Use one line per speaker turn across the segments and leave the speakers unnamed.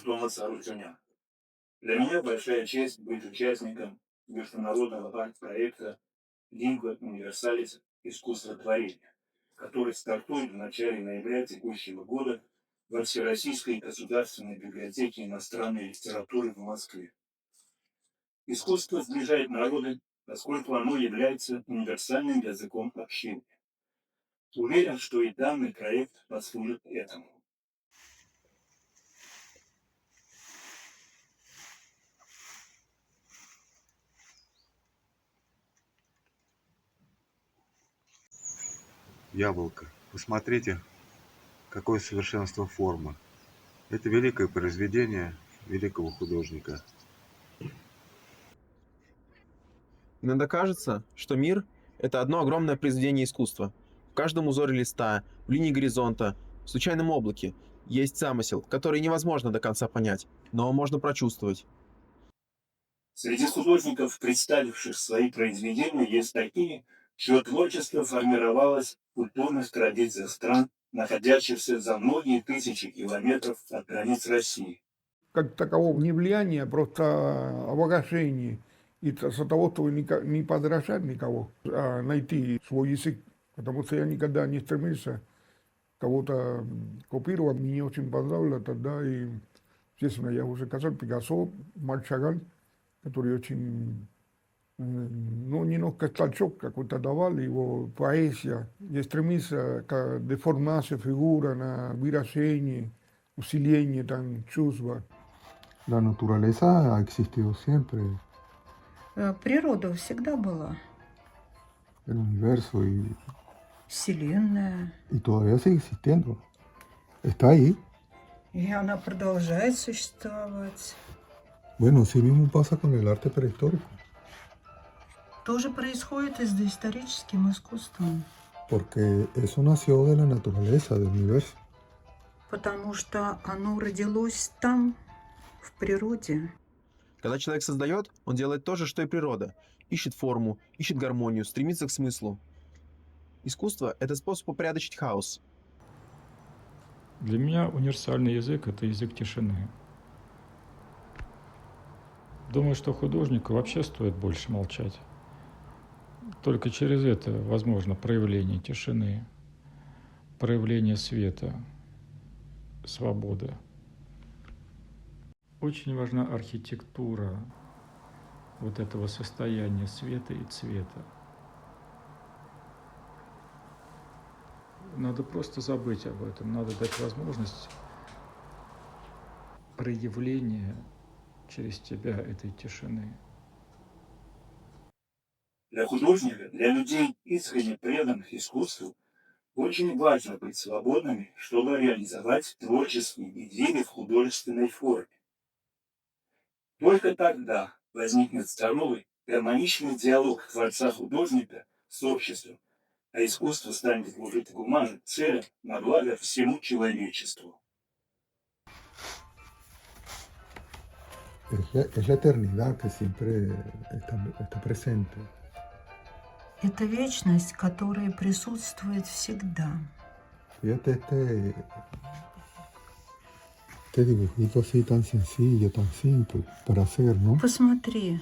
Томаса Арутюняна. Для меня большая честь быть участником международного арт-проекта «Лингва универсалис. Искусство творения», который стартует в начале ноября текущего года во Всероссийской государственной библиотеке иностранной литературы в Москве. Искусство сближает народы, поскольку оно является универсальным языком общения. Уверен, что и данный проект послужит этому.
Яблоко. Посмотрите, какое совершенство формы. Это великое произведение великого художника.
Иногда кажется, что мир — это одно огромное произведение искусства. В каждом узоре листа, в линии горизонта, в случайном облаке есть замысел, который невозможно до конца понять, но можно прочувствовать.
Среди художников, представивших свои произведения, есть такие, чье творчество формировалось в культурных традициях стран, находящихся за многие тысячи километров от границ России.
Как такового не влияния, а просто обогащение. И из-за того, что не подражать никого, а найти свой язык. Потому что я никогда не стремился кого-то копировать. Мне очень понравилось тогда. И, естественно, я уже сказал, Пикассо, Марк Шагал, который очень, ну, немножко толчок какой-то давал, его поэзия. Я стремился к деформации фигуры, на выражение, усиление там, чувства.
La naturaleza ha existido siempre,
Природа всегда была.
el universo,
Вселенная.
y todavía sigue existiendo. Está ahí.
И она продолжает существовать.
Bueno, así mismo pasa con el arte prehistórico,
То же происходит и с доисторическим искусством.
porque eso nació de la naturaleza, del universo.
Потому что оно родилось там, в природе.
Когда человек создает, он делает то же, что и природа. Ищет форму, ищет гармонию, стремится к смыслу. Искусство — это способ упорядочить хаос.
Для меня универсальный язык – это язык тишины. Думаю, что художнику вообще стоит больше молчать. Только через это возможно проявление тишины, проявление света, свободы. Очень важна архитектура вот этого состояния света и цвета. Надо просто забыть об этом, надо дать возможность проявления через тебя этой тишины.
Для художника, для людей, искренне преданных искусству, очень важно быть свободными, чтобы реализовать творческие идеи в художественной форме. Только тогда возникнет здоровый, гармоничный диалог творца-художника с обществом, а искусство станет служить гуманным целям на благо всему человечеству.
Es la eternidad que siempre está presente.
Это вечность, которая присутствует всегда.
Fíjate este dibujito así tan sencillo, tan simple para hacer, ¿no?
Посмотри,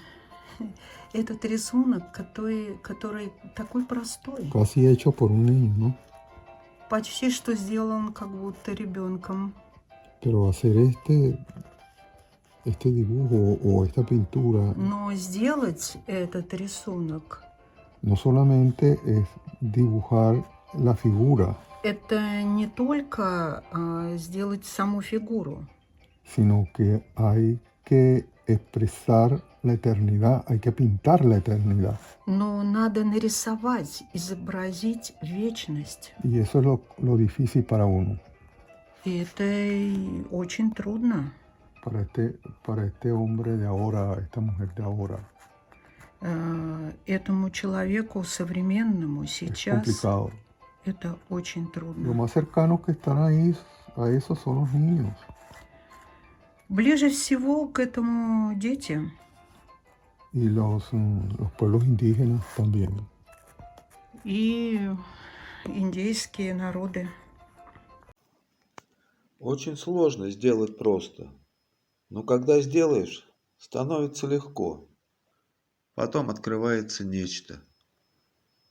этот рисунок, который такой простой.
Casi hecho por un niño, ¿no?
Почти что сделан как будто ребенком.
Pero hacer este dibujo o esta pintura
Но сделать этот рисунок
no solamente es dibujar la figura,
это не только сделать саму фигуру,
sino que hay que expresar la eternidad, hay que pintar la eternidad.
но надо нарисовать, изобразить вечность.
Y eso es lo difícil para uno,
И это и очень трудно.
para este hombre de ahora, esta mujer de ahora.
Этому человеку современному
Es
сейчас
complicado.
это очень
Lo
трудно.
más cercano que están ahí a eso son los niños.
Ближе всего к этому дети
Y los pueblos indígenas también.
и индейские народы.
Очень сложно сделать просто. Но когда сделаешь, становится легко. Потом открывается нечто.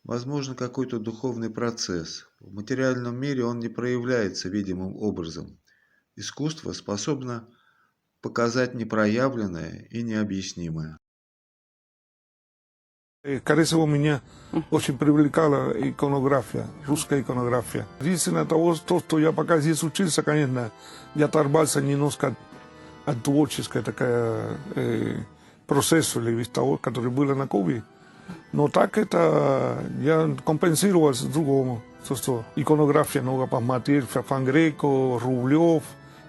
Возможно, какой-то духовный процесс. В материальном мире он не проявляется видимым образом. Искусство способно показать непроявленное и необъяснимое.
Скорее всего, меня очень привлекала иконография, русская иконография. Единственное того, что я пока здесь учился, конечно, я оторвался немножко от творческой такая процесса, или того, который был на Кубе. Но так это я компенсировал с другому. Что иконография много посмотреть, Феофан Греко, Рублев,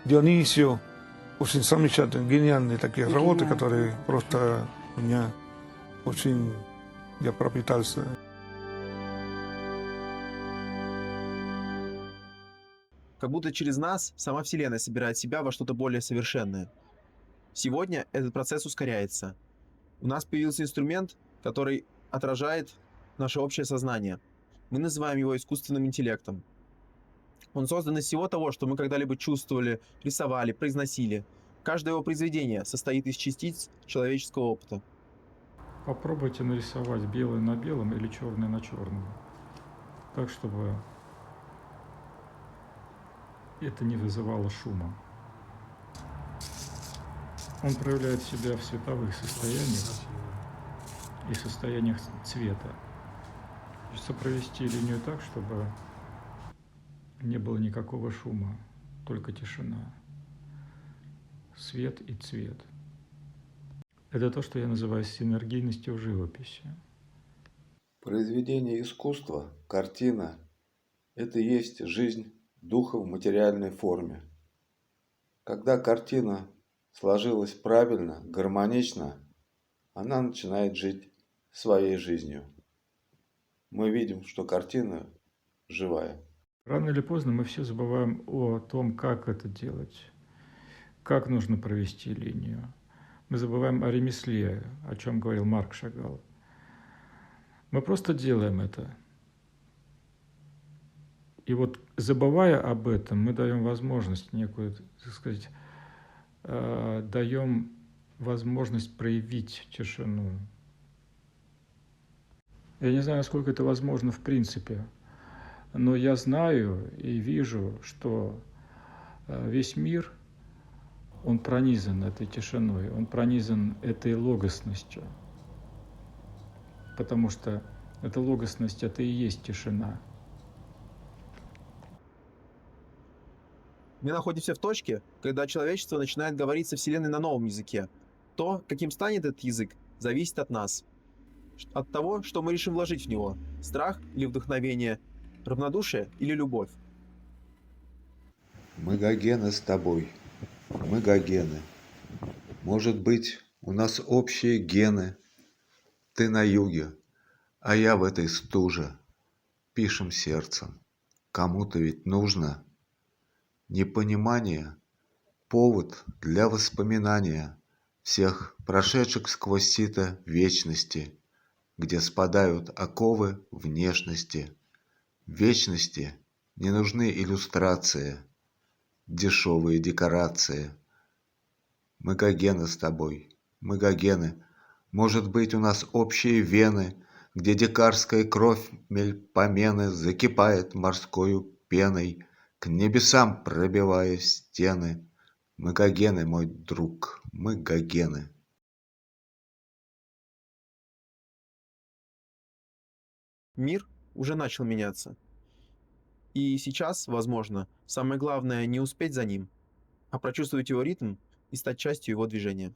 Дионисио. Очень замечательные, гениальные такие работы, которые просто меня очень... Я пропитался.
Как будто через нас сама Вселенная собирает себя во что-то более совершенное. Сегодня этот процесс ускоряется. У нас появился инструмент, который отражает наше общее сознание. Мы называем его искусственным интеллектом. Он создан из всего того, что мы когда-либо чувствовали, рисовали, произносили. Каждое его произведение состоит из частиц человеческого опыта.
Попробуйте нарисовать белое на белом или черное на черном, так, чтобы это не вызывало шума. Он проявляет себя в световых состояниях и состояниях цвета. Хочется провести линию так, чтобы не было никакого шума, только тишина, свет и цвет. Это то, что я называю синергийностью в живописи.
Произведение искусства, картина – это и есть жизнь духа в материальной форме. Когда картина сложилась правильно, гармонично, она начинает жить своей жизнью. Мы видим, что картина живая.
Рано или поздно мы все забываем о том, как это делать, как нужно провести линию. Мы забываем о ремесле, о чем говорил Марк Шагал. Мы просто делаем это. И вот забывая об этом, мы даем возможность некую, так сказать, даем возможность проявить тишину. Я не знаю, насколько это возможно в принципе, но я знаю и вижу, что весь мир, он пронизан этой тишиной, он пронизан этой логосностью, потому что эта логосность – это и есть тишина.
Мы находимся в точке, когда человечество начинает говорить со Вселенной на новом языке. То, каким станет этот язык, зависит от нас. От того, что мы решим вложить в него. Страх или вдохновение, равнодушие или любовь.
Мы гогены с тобой. Мы гогены. Может быть, у нас общие гены. Ты на юге, а я в этой стуже. Пишем сердцем. Кому-то ведь нужно. Непонимание – повод для воспоминания всех прошедших сквозь сито вечности, где спадают оковы внешности. В вечности не нужны иллюстрации, дешевые декорации. Мы гогены с тобой, мы гогены. Может быть, у нас общие вены, где дикарская кровь мельпомены закипает морскою пеной, к небесам пробивая стены. Мы гогены, мой друг, мы гогены.
Мир уже начал меняться. И сейчас, возможно, самое главное не успеть за ним, а прочувствовать его ритм и стать частью его движения.